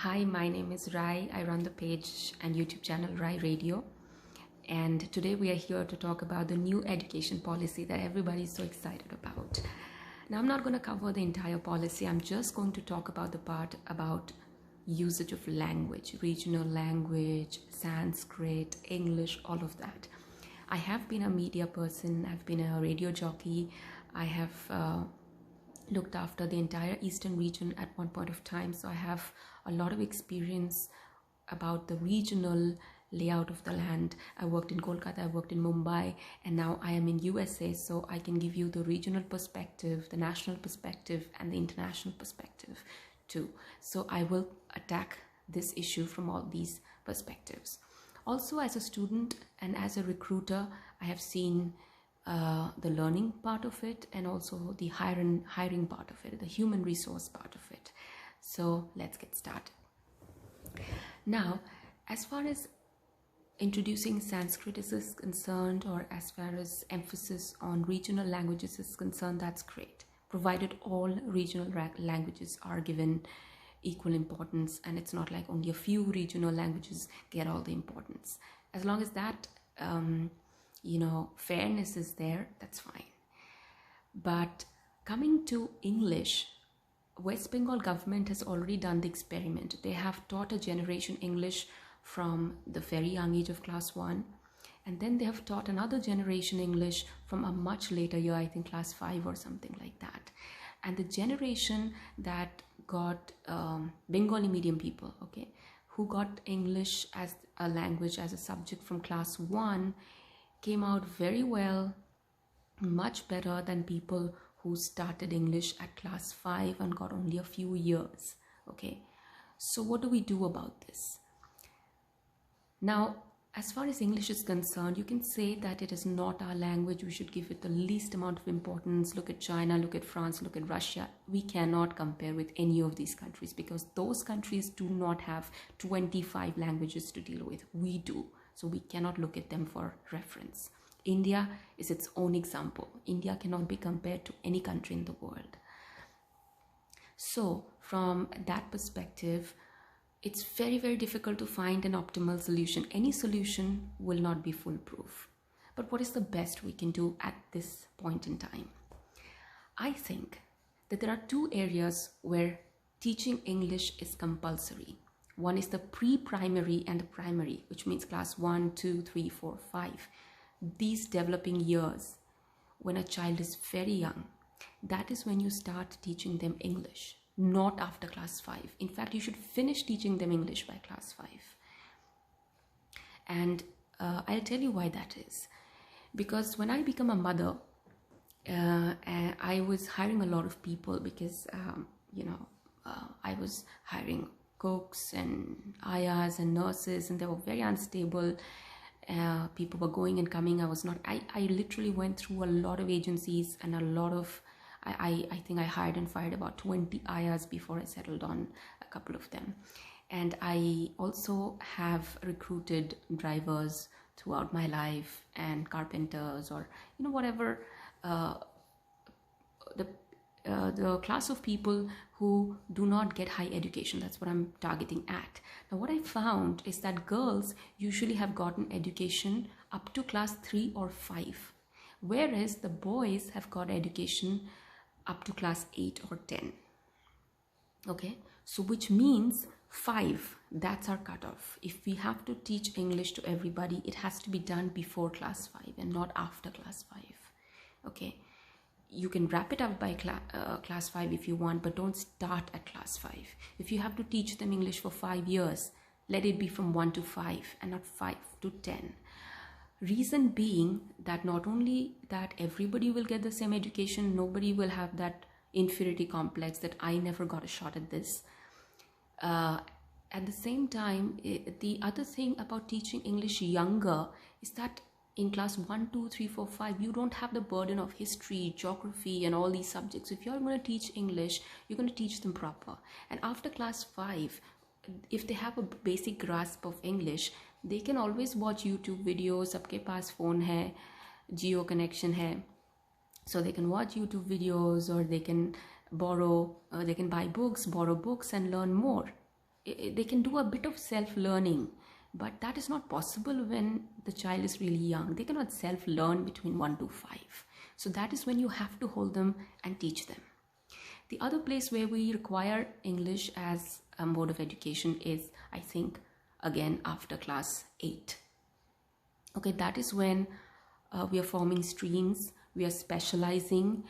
Hi, my name is Rai. I run the page and YouTube channel Rai Radio. And today we are here to talk about the new education policy that everybody is so excited about. Now, I'm not going to cover the entire policy. I'm just going to talk about the part about usage of language, regional language, Sanskrit, English, all of that. I have been a media person. I've been a radio jockey. I have looked after the entire eastern region at one point of time, so I have a lot of experience about the regional layout of the land. I worked in Kolkata, I worked in Mumbai, and now I am in USA, so I can give you the regional perspective, the national perspective, and the international perspective too. So I will attack this issue from all these perspectives. Also, as a student and as a recruiter, I have seen the learning part of it and also the hiring part of it, the human resource part of it. So let's get started. Now, as far as introducing Sanskrit is concerned, or as far as emphasis on regional languages is concerned, that's great, provided all regional languages are given equal importance, and it's not like only a few regional languages get all the importance. As long as that fairness is there, that's fine. But coming to English, West Bengal government has already done the experiment. They have taught a generation English from the very young age of class 1, and then they have taught another generation English from a much later year, I think class 5 or something like that. And the generation that got Bengali medium people, who got English as a language, as a subject from class 1, came out very well, much better than people who started English at class 5 and got only a few years. So what do we do about this? Now, as far as English is concerned, you can say that it is not our language. We should give it the least amount of importance. Look at China, look at France, look at Russia. We cannot compare with any of these countries because those countries do not have 25 languages to deal with. We do. So we cannot look at them for reference. India is its own example. India cannot be compared to any country in the world. So from that perspective, it's very, very difficult to find an optimal solution. Any solution will not be foolproof. But what is the best we can do at this point in time? I think that there are two areas where teaching English is compulsory. One is the pre-primary and the primary, which means class 1, 2, 3, 4, 5. These developing years, when a child is very young, that is when you start teaching them English, not after class 5. In fact, you should finish teaching them English by class 5. And I'll tell you why that is. Because when I became a mother, I was hiring a lot of people because, I was hiring cooks and ayahs and nurses, and they were very unstable. People were going and coming. I literally went through a lot of agencies and a lot of, I think I hired and fired about 20 ayahs before I settled on a couple of them. And I also have recruited drivers throughout my life and carpenters or, whatever, the class of people who do not get high education. That's what I'm targeting at. Now, what I found is that girls usually have gotten education up to class 3 or 5, whereas the boys have got education up to class 8 or 10. So which means 5, that's our cutoff. If we have to teach English to everybody, it has to be done before class 5 and not after class 5. You can wrap it up by class 5 if you want, but don't start at class 5. If you have to teach them English for 5 years, let it be from 1 to 5 and not 5 to 10. Reason being that not only that everybody will get the same education, nobody will have that inferiority complex that I never got a shot at this. At the same time, the other thing about teaching English younger is that in class 1, 2, 3, 4, 5, you don't have the burden of history, geography, and all these subjects. If you're going to teach English, you're going to teach them proper. And after class 5, if they have a basic grasp of English, they can always watch YouTube videos. Sabke paas phone hai, Jio connection hai. So they can watch YouTube videos, or they can buy books, borrow books, and learn more. they can do a bit of self-learning, but that is not possible when the child is really young. They cannot self-learn between 1 to 5. So that is when you have to hold them and teach them. The other place where we require English as a mode of education is, I think, again after class 8. Okay, that is when we are forming streams, we are specializing,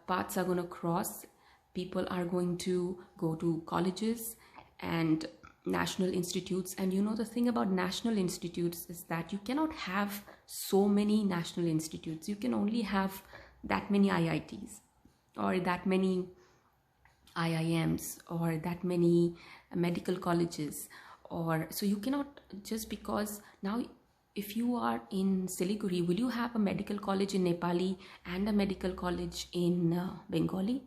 paths are going to cross, people are going to go to colleges and national institutes. And you know, the thing about national institutes is that you cannot have so many national institutes. You can only have that many IITs or that many IIMs or that many medical colleges. Or so you cannot, just because now if you are in Siliguri, will you have a medical college in Nepali and a medical college in Bengali?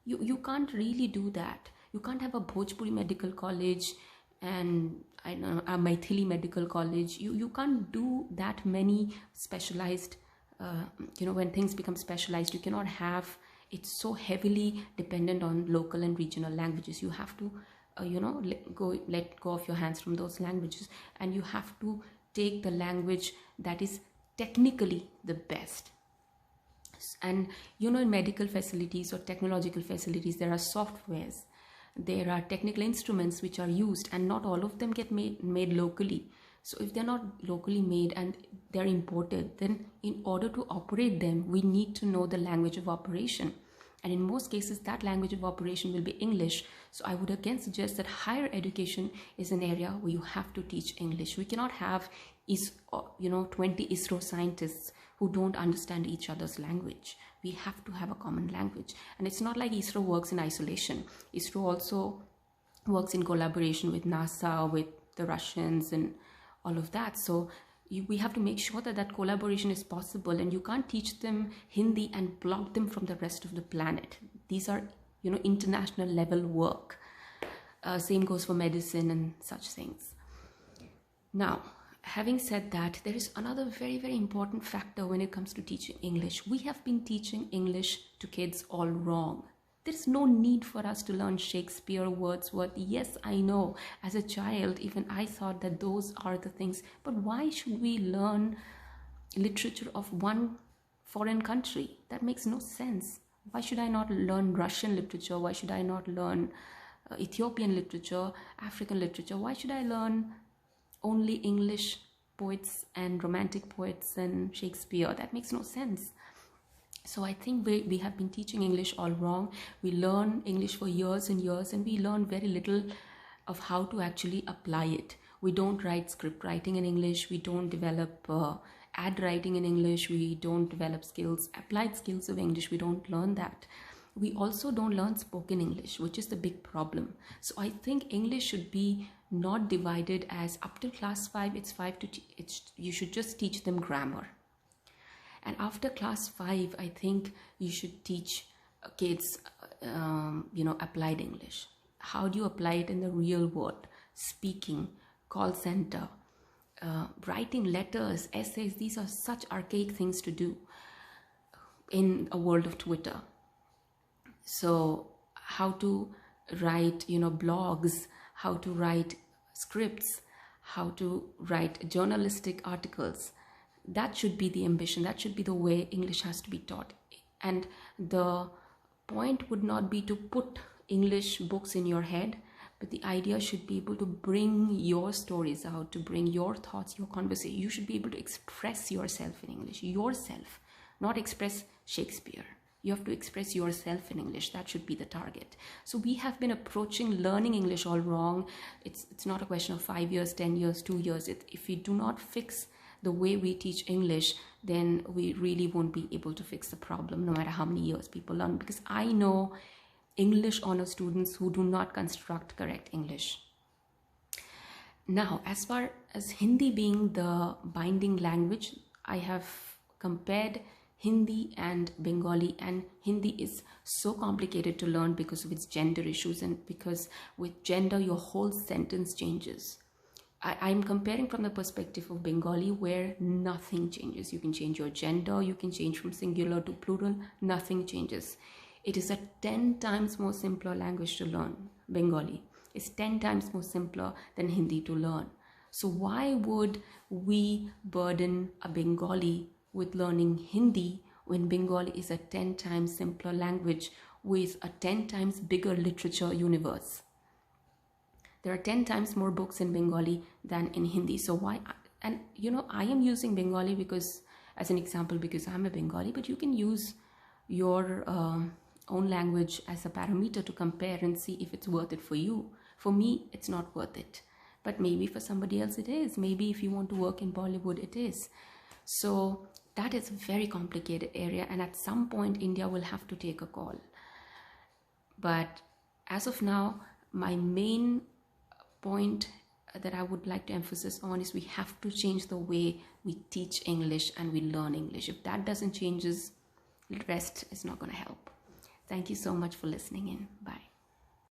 You can't really do that. You can't have a Bhojpuri medical college and I know a Maithili medical college. You can't do that many specialized, when things become specialized, you cannot have, it's so heavily dependent on local and regional languages. You have to, let go of your hands from those languages, and you have to take the language that is technically the best. And in medical facilities or technological facilities, there are softwares, there are technical instruments which are used, and not all of them get made locally. So if they're not locally made and they're imported, then in order to operate them, we need to know the language of operation. And in most cases, that language of operation will be English. So I would again suggest that higher education is an area where you have to teach English. We cannot have 20 ISRO scientists who don't understand each other's language. We have to have a common language. And it's not like ISRO works in isolation. ISRO also works in collaboration with NASA, with the Russians and all of that. So we have to make sure that that collaboration is possible, and you can't teach them Hindi and block them from the rest of the planet. These are, international level work. Same goes for medicine and such things. Now, having said that, there is another very, very important factor when it comes to teaching English. We have been teaching English to kids all wrong. There is no need for us to learn Shakespeare, Wordsworth. Yes, I know, as a child, even I thought that those are the things. But why should we learn literature of one foreign country? That makes no sense. Why should I not learn Russian literature? Why should I not learn Ethiopian literature, African literature? Why should I learn only English poets and romantic poets and Shakespeare? That makes no sense. So I think we have been teaching English all wrong. We learn English for years and years, and we learn very little of how to actually apply it. We don't write script writing in English. We don't develop ad writing in English. We don't develop applied skills of English. We don't learn that. We also don't learn spoken English, which is the big problem. So I think English should be not divided as up till class 5, you should just teach them grammar. And after class 5, I think you should teach kids, applied English. How do you apply it in the real world? Speaking, call center, writing letters, essays. These are such archaic things to do in a world of Twitter. So how to write, blogs, how to write scripts, how to write journalistic articles. That should be the ambition. That should be the way English has to be taught. And the point would not be to put English books in your head, but the idea should be able to bring your stories out, to bring your thoughts, your conversation. You should be able to express yourself in English, yourself, not express Shakespeare. You have to express yourself in English. That should be the target. So we have been approaching learning English all wrong. It's not a question of 5 years, 10 years, 2 years. If we do not fix the way we teach English, then we really won't be able to fix the problem, no matter how many years people learn. Because I know English honor students who do not construct correct English. Now, as far as Hindi being the binding language, I have compared Hindi and Bengali, and Hindi is so complicated to learn because of its gender issues, and because with gender your whole sentence changes. I'm comparing from the perspective of Bengali, where nothing changes. You can change your gender, you can change from singular to plural, nothing changes. It is a 10 times more simpler language to learn, Bengali. is 10 times more simpler than Hindi to learn. So why would we burden a Bengali with learning Hindi when Bengali is a 10 times simpler language with a 10 times bigger literature universe? There are 10 times more books in Bengali than in Hindi. So why? And I am using Bengali because, as an example, because I'm a Bengali, but you can use your own language as a parameter to compare and see if it's worth it for you. For me, it's not worth it. But maybe for somebody else it is. Maybe if you want to work in Bollywood, it is. So that is a very complicated area, and at some point India will have to take a call. But as of now, my main point that I would like to emphasize on is we have to change the way we teach English and we learn English. If that doesn't change, the rest is not going to help. Thank you so much for listening in. Bye.